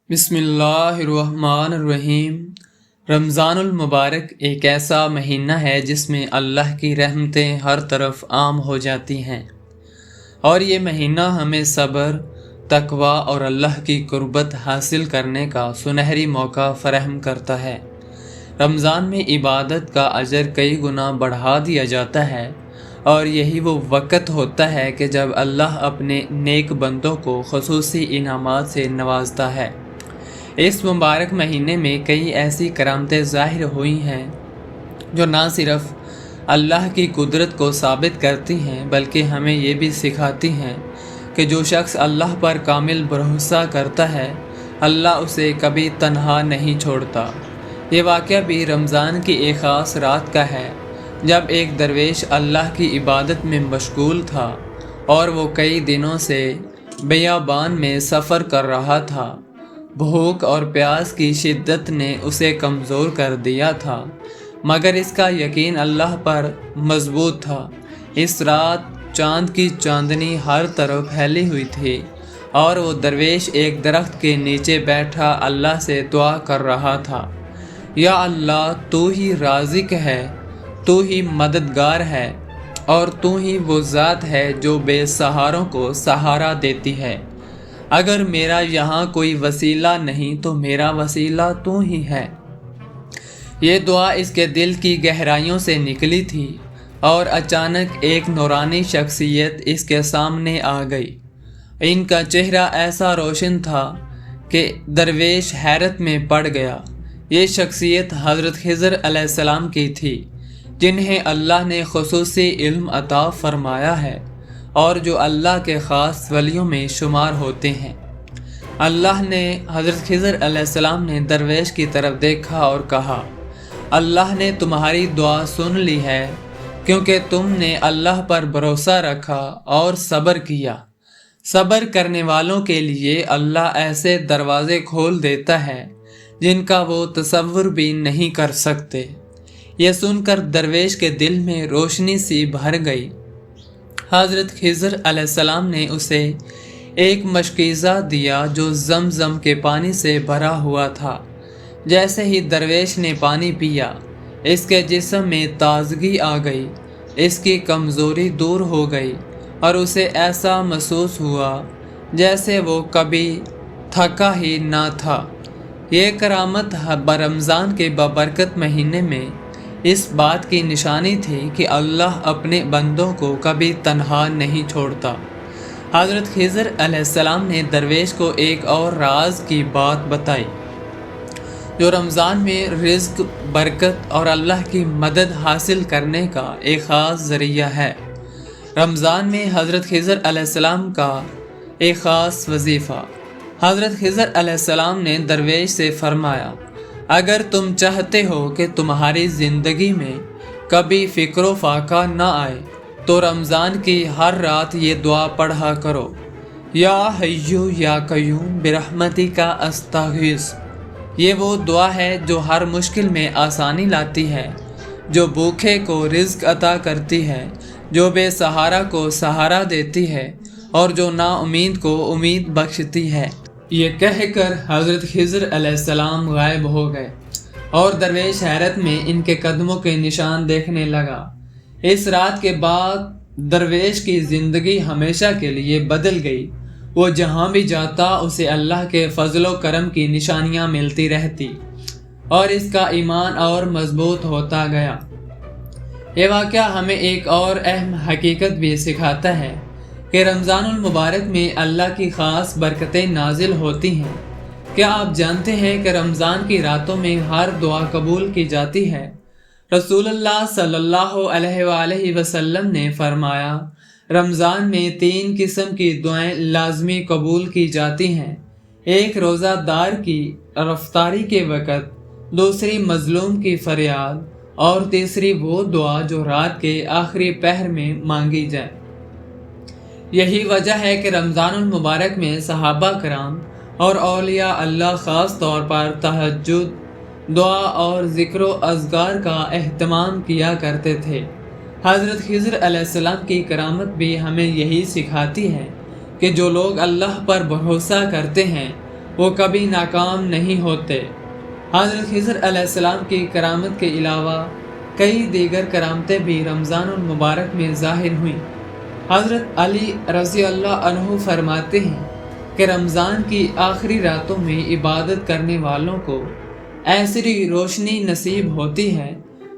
बिस्मिल्लाहिर्रहमानिर्रहीम। रमज़ानुल मुबारक एक ऐसा महीना है जिसमें अल्लाह की रहमतें हर तरफ आम हो जाती हैं और ये महीना हमें सब्र, तकवा और अल्लाह की कुर्बत हासिल करने का सुनहरी मौका फराहम करता है। रमज़ान में इबादत का अजर कई गुना बढ़ा दिया जाता है और यही वो वक़्त होता है कि जब अल्लाह अपने नेक बंदों को ख़ुसूसी इनामात से नवाजता है। इस मुबारक महीने में कई ऐसी करामतें ज़ाहिर हुई हैं जो ना सिर्फ़ अल्लाह की कुदरत को साबित करती हैं बल्कि हमें ये भी सिखाती हैं कि जो शख्स अल्लाह पर कामिल भरोसा करता है अल्लाह उसे कभी तन्हा नहीं छोड़ता। ये वाक़या भी रमज़ान की एक ख़ास रात का है जब एक दरवेश अल्लाह की इबादत में मशगूल था और वो कई दिनों से बियाबान में सफ़र कर रहा था। भूख और प्यास की शिद्दत ने उसे कमज़ोर कर दिया था मगर इसका यकीन अल्लाह पर मजबूत था। इस रात चाँद की चांदनी हर तरफ फैली हुई थी और वो दरवेश एक दरख्त के नीचे बैठा अल्लाह से दुआ कर रहा था, या अल्लाह तू ही राज़िक है, तू ही मददगार है और तू ही वो ज़ात है जो बेसहारों को सहारा देती है। अगर मेरा यहाँ कोई वसीला नहीं तो मेरा वसीला तू ही है। ये दुआ इसके दिल की गहराइयों से निकली थी और अचानक एक नूरानी शख्सियत इसके सामने आ गई। इनका चेहरा ऐसा रोशन था कि दरवेश हैरत में पड़ गया। ये शख्सियत हज़रत खिज़र अलैहिस्सलाम की थी जिन्हें अल्लाह ने ख़ुसूसी इल्म अता फ़रमाया है और जो अल्लाह के ख़ास वलियों में शुमार होते हैं। अल्लाह ने हज़रत खिज़र अलैहिस्सलाम ने दरवेश की तरफ देखा और कहा, अल्लाह ने तुम्हारी दुआ सुन ली है क्योंकि तुमने अल्लाह पर भरोसा रखा और सब्र किया। सब्र करने वालों के लिए अल्लाह ऐसे दरवाज़े खोल देता है जिनका वो तसव्वुर भी नहीं कर सकते। यह सुनकर दरवेश के दिल में रोशनी सी भर गई। हज़रत खिज़र अलैहिस्सलाम ने उसे एक मशकीज़ा दिया जो ज़मज़म के पानी से भरा हुआ था। जैसे ही दरवेश ने पानी पिया इसके जिस्म में ताज़गी आ गई, इसकी कमज़ोरी दूर हो गई और उसे ऐसा महसूस हुआ जैसे वो कभी थका ही ना था। ये करामत रमज़ान के बबरकत महीने में इस बात की निशानी थी कि अल्लाह अपने बंदों को कभी तन्हा नहीं छोड़ता। हज़रत खिज़र अलैहिस्सलाम ने दरवेश को एक और राज की बात बताई जो रमज़ान में रिज़्क़, बरकत और अल्लाह की मदद हासिल करने का एक ख़ास ज़रिया है। रमज़ान में हज़रत खिज़र अलैहिस्सलाम का एक ख़ास वजीफ़ा। हज़रत खिज़र अलैहिस्सलाम ने दरवेश से फ़रमाया, अगर तुम चाहते हो कि तुम्हारी ज़िंदगी में कभी फ़िक्र फाका ना आए तो रमज़ान की हर रात ये दुआ पढ़ा करो, या हय्यु या क़य्यूम बिरहमतिका अस्तग़ीस। ये वो दुआ है जो हर मुश्किल में आसानी लाती है, जो भूखे को रिज़्क़ अता करती है, जो बेसहारा को सहारा देती है और जो नाउमीद को उम्मीद बख्शती है। ये कहकर हज़रत खिज़र अलैहिस्सलाम गायब हो गए और दरवेश हैरत में इनके कदमों के निशान देखने लगा। इस रात के बाद दरवेश की ज़िंदगी हमेशा के लिए बदल गई। वो जहाँ भी जाता उसे अल्लाह के फ़ज़ल व करम की निशानियाँ मिलती रहती और इसका ईमान और मजबूत होता गया। ये वाक़या हमें एक और अहम हकीकत भी सिखाता है कि रमज़ानुल मुबारक में अल्लाह की ख़ास बरकतें नाजिल होती हैं। क्या आप जानते हैं कि रमज़ान की रातों में हर दुआ कबूल की जाती है? रसूलुल्लाह सल्लल्लाहु अलैहि वसल्लम ने फरमाया, रमज़ान में 3 किस्म की दुआएं लाजमी कबूल की जाती हैं। एक रोज़ादार की रफ्तारी के वक़्त, दूसरी मज़लूम की फ़रियाद और तीसरी वो दुआ जो रात के आखिरी पहर में मांगी जाए। यही वजह है कि रमज़ानुल मुबारक में सहाबा कराम और औलिया अल्लाह ख़ास तौर पर तहज्जुद, दुआ और ज़िक्र व अज़गार का एहतमाम किया करते थे। हज़रत खिज़र अलैहिस्सलाम की करामत भी हमें यही सिखाती है कि जो लोग अल्लाह पर भरोसा करते हैं وہ کبھی ناکام نہیں ہوتے۔ حضرت خضر علیہ السلام کی کرامت کے علاوہ کئی دیگر کرامتیں بھی رمضان المبارک میں ظاہر ہوئیں۔ حضرت علی رضی اللہ عنہ فرماتے ہیں کہ رمضان کی آخری راتوں میں عبادت کرنے والوں کو ایسی روشنی نصیب ہوتی ہے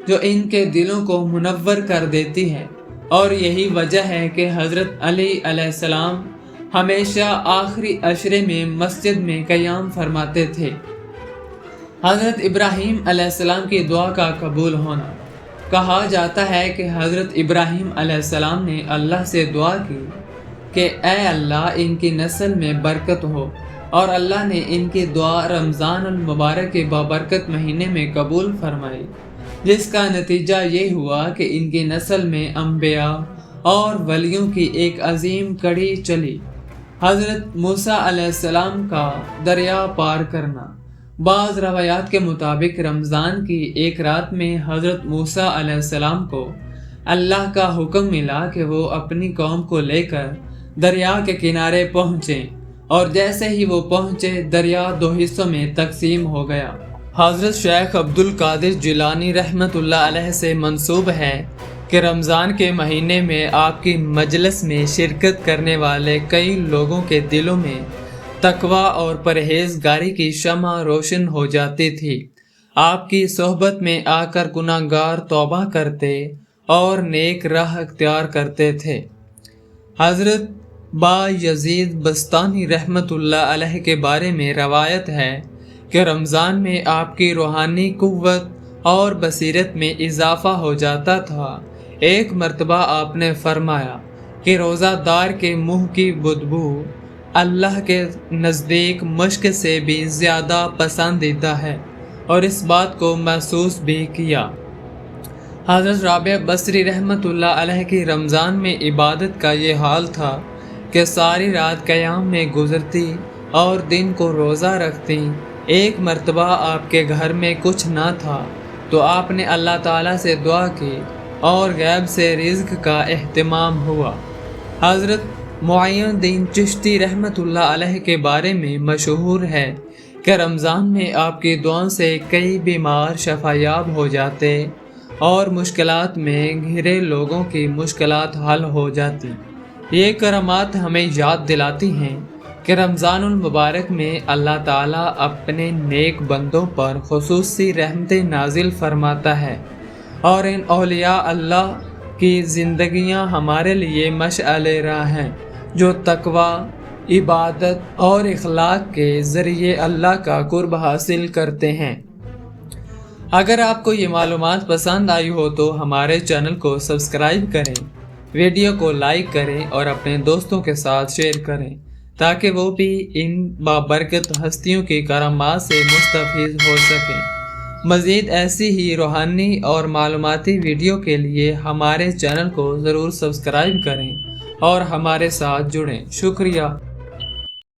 جو ان کے دلوں کو منور کر دیتی ہے، اور یہی وجہ ہے کہ حضرت علی علیہ السلام ہمیشہ آخری عشرے میں مسجد میں قیام فرماتے تھے۔ حضرت ابراہیم علیہ السلام کی دعا کا قبول ہونا۔ کہا جاتا ہے کہ حضرت ابراہیم علیہ السلام نے اللہ سے دعا کی کہ اے اللہ ان کی نسل میں برکت ہو، اور اللہ نے ان کی دعا رمضان المبارک کے بابرکت مہینے میں قبول فرمائی، جس کا نتیجہ یہ ہوا کہ ان کی نسل میں انبیاء اور ولیوں کی ایک عظیم کڑی چلی۔ حضرت موسیٰ علیہ السلام کا دریا پار کرنا۔ بعض روایات کے مطابق رمضان کی ایک رات میں حضرت موسیٰ علیہ السلام کو اللہ کا حکم ملا کہ وہ اپنی قوم کو لے کر دریا کے کنارے پہنچیں، اور جیسے ہی وہ پہنچے دریا دو حصوں میں تقسیم ہو گیا۔ حضرت شیخ عبد القادر جیلانی رحمۃ اللہ علیہ سے منسوب ہے کہ رمضان کے مہینے میں آپ کی مجلس میں شرکت کرنے والے کئی لوگوں کے دلوں میں تقویٰ اور پرہیزگاری کی شمع روشن ہو جاتی تھی۔ آپ کی صحبت میں آ کر گناہ گار توبہ کرتے اور نیک راہ اختیار کرتے تھے۔ حضرت با یزید بستانی رحمۃ اللہ علیہ کے بارے میں روایت ہے کہ رمضان میں آپ کی روحانی قوت اور بصیرت میں اضافہ ہو جاتا تھا۔ ایک مرتبہ آپ نے فرمایا کہ روزہ دار کے منہ کی بدبو اللہ کے نزدیک مشک سے بھی زیادہ پسندیدہ ہے، اور اس بات کو محسوس بھی کیا۔ حضرت رابعہ بصری رحمۃ اللہ علیہ کی رمضان میں عبادت کا یہ حال تھا کہ ساری رات قیام میں گزرتی اور دن کو روزہ رکھتی۔ ایک مرتبہ آپ کے گھر میں کچھ نہ تھا تو آپ نے اللہ تعالیٰ سے دعا کی اور غیب سے رزق کا اہتمام ہوا۔ حضرت معین الدین چشتی رحمۃ اللہ علیہ کے بارے میں مشہور ہے کہ رمضان میں آپ کی دعاؤں سے کئی بیمار شفا یاب ہو جاتے اور مشکلات میں گھرے لوگوں کی مشکلات حل ہو جاتی۔ یہ کرامات ہمیں یاد دلاتی ہیں کہ رمضان المبارک میں اللہ تعالیٰ اپنے نیک بندوں پر خصوصی رحمتیں نازل فرماتا ہے، اور ان اولیاء اللہ کی زندگیاں ہمارے لیے مشعل راہ ہیں جو تقویٰ، عبادت اور اخلاق کے ذریعے اللہ کا قرب حاصل کرتے ہیں۔ اگر آپ کو یہ معلومات پسند آئی ہو تو ہمارے چینل کو سبسکرائب کریں، ویڈیو کو لائک کریں اور اپنے دوستوں کے ساتھ شیئر کریں تاکہ وہ بھی ان بابرکت ہستیوں کی کرامات سے مستفید ہو سکیں۔ مزید ایسی ہی روحانی اور معلوماتی ویڈیو کے لیے ہمارے چینل کو ضرور سبسکرائب کریں اور ہمارے ساتھ جڑیں۔ شکریہ۔